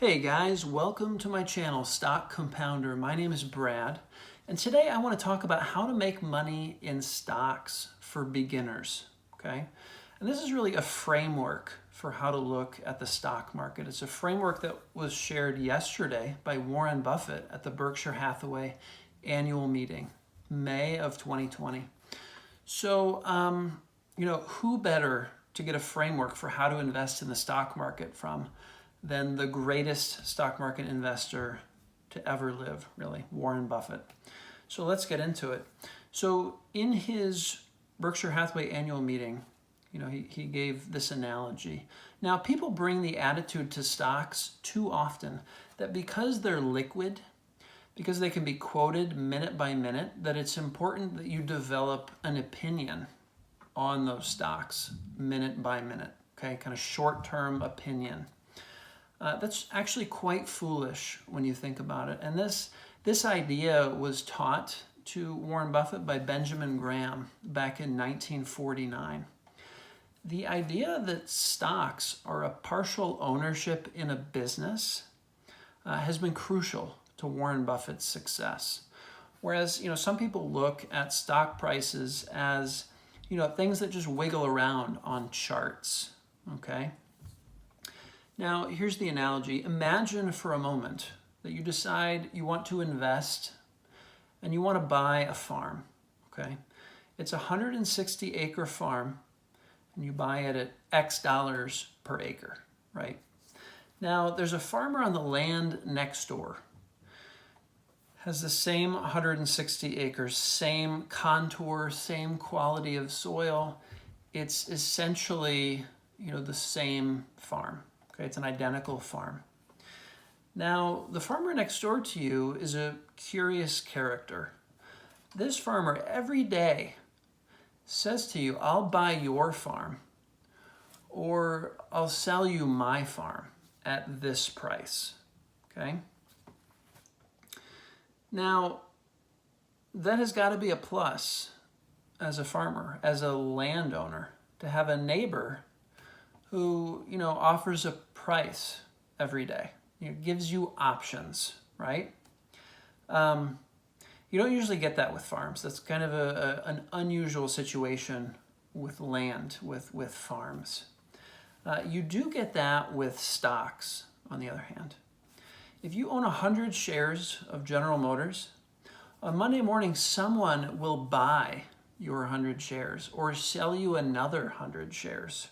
Hey guys, welcome to my channel, Stock Compounder. My name is Brad, and today I want to talk about how to make money in stocks for beginners, okay? And this is really a framework for how to look at the stock market. It's a framework that was shared yesterday by Warren Buffett at the Berkshire Hathaway annual meeting, May of 2020. So, who better to get a framework for how to invest in the stock market from than the greatest stock market investor to ever live, really, Warren Buffett. So let's get into it. So in his Berkshire Hathaway annual meeting, he gave this analogy. Now, people bring the attitude to stocks too often that because they're liquid, because they can be quoted minute by minute, that it's important that you develop an opinion on those stocks minute by minute, okay? Kind of short-term opinion. That's actually quite foolish when you think about it. And this idea was taught to Warren Buffett by Benjamin Graham back in 1949. The idea that stocks are a partial ownership in a business has been crucial to Warren Buffett's success. Whereas, some people look at stock prices as, things that just wiggle around on charts, okay? Now, here's the analogy. Imagine for a moment that you decide you want to invest and you want to buy a farm, okay? It's a 160-acre farm, and you buy it at X dollars per acre, right? Now, there's a farmer on the land next door. Has the same 160 acres, same contour, same quality of soil. It's essentially, the same farm. It's an identical farm. Now, the farmer next door to you is a curious character. This farmer every day says to you, I'll buy your farm, or I'll sell you my farm at this price, okay? Now, that has got to be a plus as a farmer, as a landowner, to have a neighbor who, offers a price every day, gives you options, right? You don't usually get that with farms. That's kind of an unusual situation with land, with farms. You do get that with stocks, on the other hand. If you own 100 shares of General Motors, on Monday morning, someone will buy your 100 shares or sell you another 100 shares.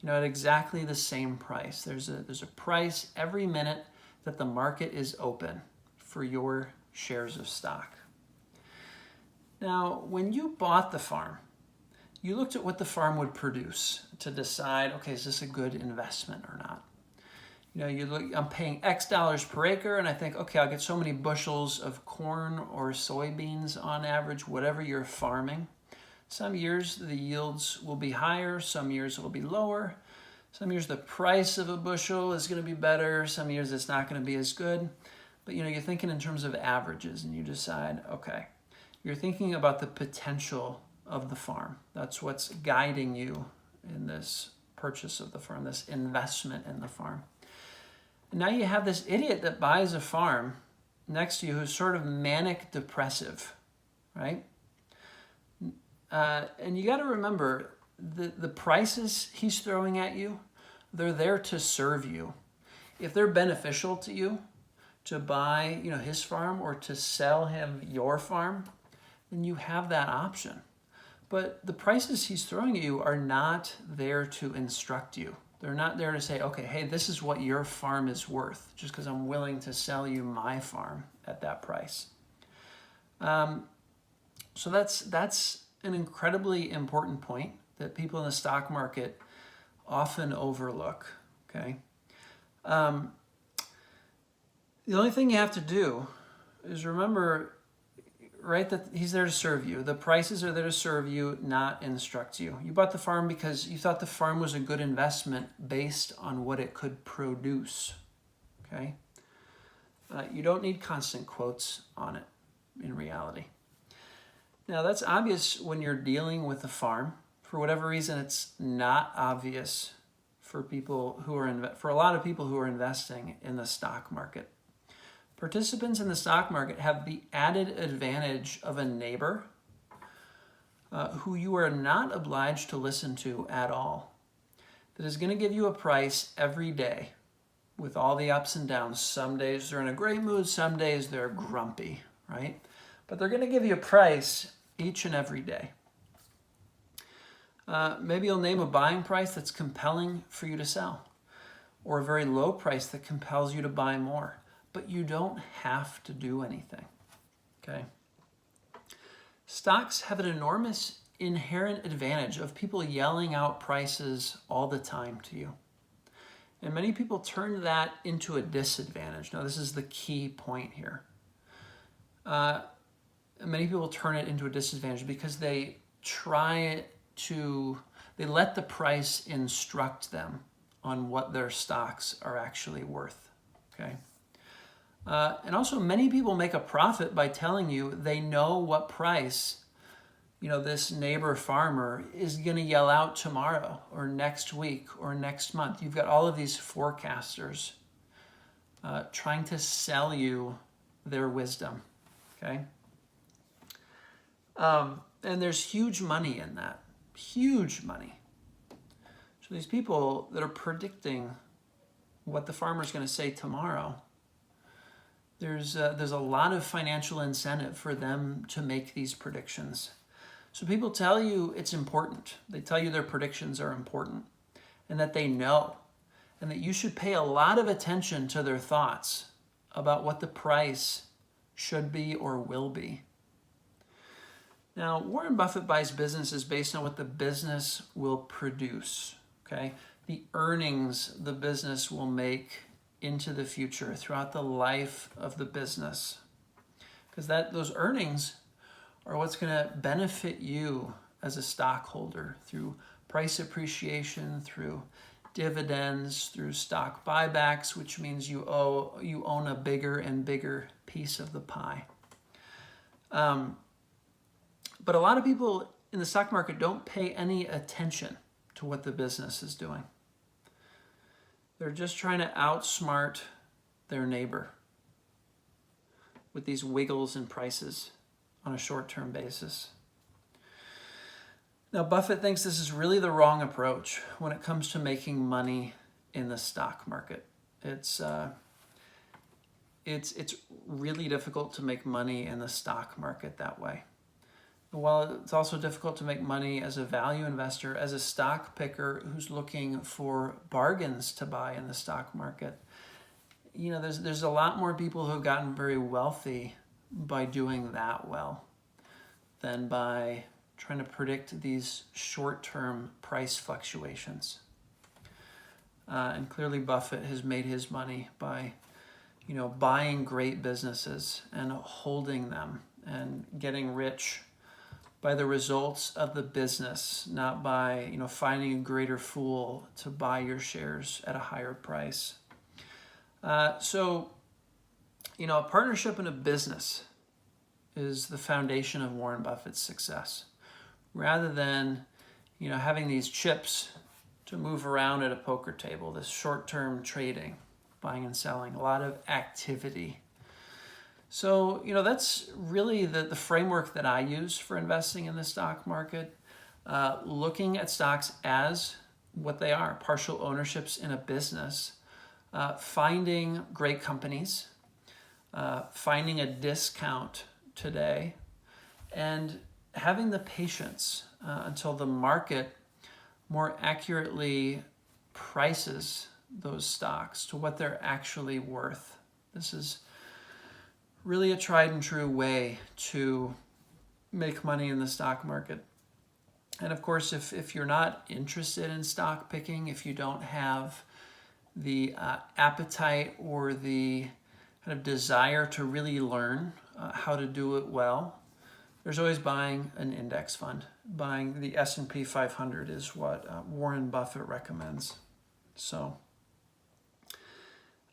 At exactly the same price. There's a price every minute that the market is open for your shares of stock. Now, when you bought the farm, you looked at what the farm would produce to decide, okay, is this a good investment or not? You look, I'm paying X dollars per acre, and I think, okay, I'll get so many bushels of corn or soybeans on average, whatever you're farming. Some years the yields will be higher, some years it will be lower. Some years the price of a bushel is going to be better, some years it's not going to be as good. But you're thinking in terms of averages, and you decide, okay, you're thinking about the potential of the farm. That's what's guiding you in this purchase of the farm, this investment in the farm. And now you have this idiot that buys a farm next to you who's sort of manic depressive, right? And you got to remember, the prices he's throwing at you, they're there to serve you. If they're beneficial to you to buy, his farm or to sell him your farm, then you have that option. But the prices he's throwing at you are not there to instruct you. They're not there to say, okay, hey, this is what your farm is worth, just because I'm willing to sell you my farm at that price. So that's an incredibly important point that people in the stock market often overlook, okay? The only thing you have to do is remember, right, that he's there to serve you. The prices are there to serve you, not instruct you. You bought the farm because you thought the farm was a good investment based on what it could produce, okay? You don't need constant quotes on it in reality. Now, that's obvious when you're dealing with a farm. For whatever reason, it's not obvious for a lot of people who are investing in the stock market. Participants in the stock market have the added advantage of a neighbor who you are not obliged to listen to at all, that is going to give you a price every day with all the ups and downs. Some days they're in a great mood, some days they're grumpy, right? But they're going to give you a price each and every day. Maybe you'll name a buying price that's compelling for you to sell, or a very low price that compels you to buy more. But you don't have to do anything, okay? Stocks have an enormous inherent advantage of people yelling out prices all the time to you. And many people turn that into a disadvantage. Now, this is the key point here. Many people turn it into a disadvantage because they let the price instruct them on what their stocks are actually worth, okay? And also, many people make a profit by telling you they know what price, this neighbor farmer is going to yell out tomorrow or next week or next month. You've got all of these forecasters trying to sell you their wisdom, okay? And there's huge money in that, huge money. So these people that are predicting what the farmer's going to say tomorrow, there's a lot of financial incentive for them to make these predictions. So people tell you it's important. They tell you their predictions are important and that they know, and that you should pay a lot of attention to their thoughts about what the price should be or will be. Now, Warren Buffett buys businesses based on what the business will produce, okay? The earnings the business will make into the future throughout the life of the business. Because those earnings are what's going to benefit you as a stockholder through price appreciation, through dividends, through stock buybacks, which means you own a bigger and bigger piece of the pie. But a lot of people in the stock market don't pay any attention to what the business is doing. They're just trying to outsmart their neighbor with these wiggles in prices on a short-term basis. Now, Buffett thinks this is really the wrong approach when it comes to making money in the stock market. It's really difficult to make money in the stock market that way. While it's also difficult to make money as a value investor, as a stock picker who's looking for bargains to buy in the stock market, there's a lot more people who have gotten very wealthy by doing that well than by trying to predict these short-term price fluctuations. And clearly Buffett has made his money by, buying great businesses and holding them and getting rich by the results of the business, not by, finding a greater fool to buy your shares at a higher price. So, a partnership in a business is the foundation of Warren Buffett's success. Rather than, having these chips to move around at a poker table, this short-term trading, buying and selling, a lot of activity. So, that's really the framework that I use for investing in the stock market, looking at stocks as what they are, partial ownerships in a business, finding great companies, finding a discount today, and having the patience until the market more accurately prices those stocks to what they're actually worth. This is really a tried and true way to make money in the stock market. And of course, if you're not interested in stock picking, if you don't have the appetite or the kind of desire to really learn how to do it well, there's always buying an index fund. Buying the S&P 500 is what Warren Buffett recommends. So,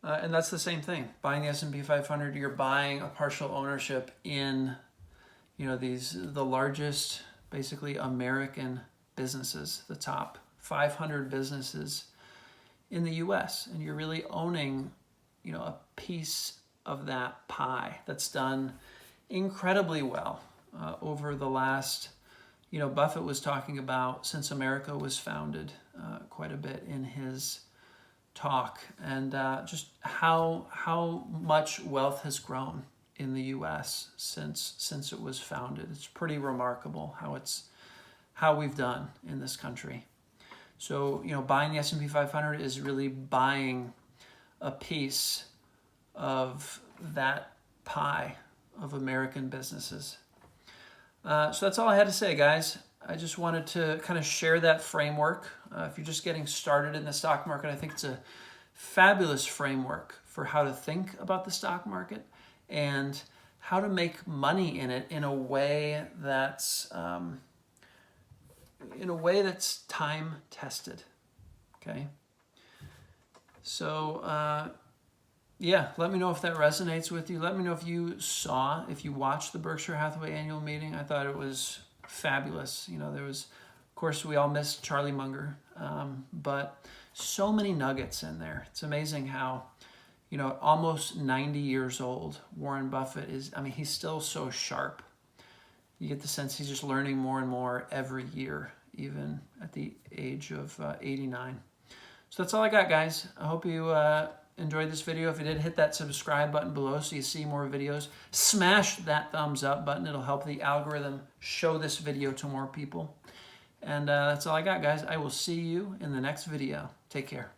and that's the same thing. Buying the S&P 500, you're buying a partial ownership in, the largest, basically American businesses, the top 500 businesses in the US, and you're really owning, a piece of that pie that's done incredibly well over the last, Buffett was talking about since America was founded quite a bit in his talk, and just how much wealth has grown in the U.S. since it was founded. It's pretty remarkable how we've done in this country. So buying the S&P 500 is really buying a piece of that pie of American businesses. So that's all I had to say, guys. I just wanted to kind of share that framework. If you're just getting started in the stock market, I think it's a fabulous framework for how to think about the stock market and how to make money in it in a way that's time tested. Okay. So yeah, let me know if that resonates with you. Let me know if you watched the Berkshire Hathaway annual meeting. I thought it was fabulous. There was, of course, we all missed Charlie Munger, but so many nuggets in there. It's amazing how, almost 90 years old, Warren Buffett is, he's still so sharp. You get the sense he's just learning more and more every year, even at the age of 89. So that's all I got, guys. I hope you enjoyed this video. If you did, hit that subscribe button below so you see more videos. Smash that thumbs up button. It'll help the algorithm show this video to more people. And that's all I got, guys. I will see you in the next video. Take care.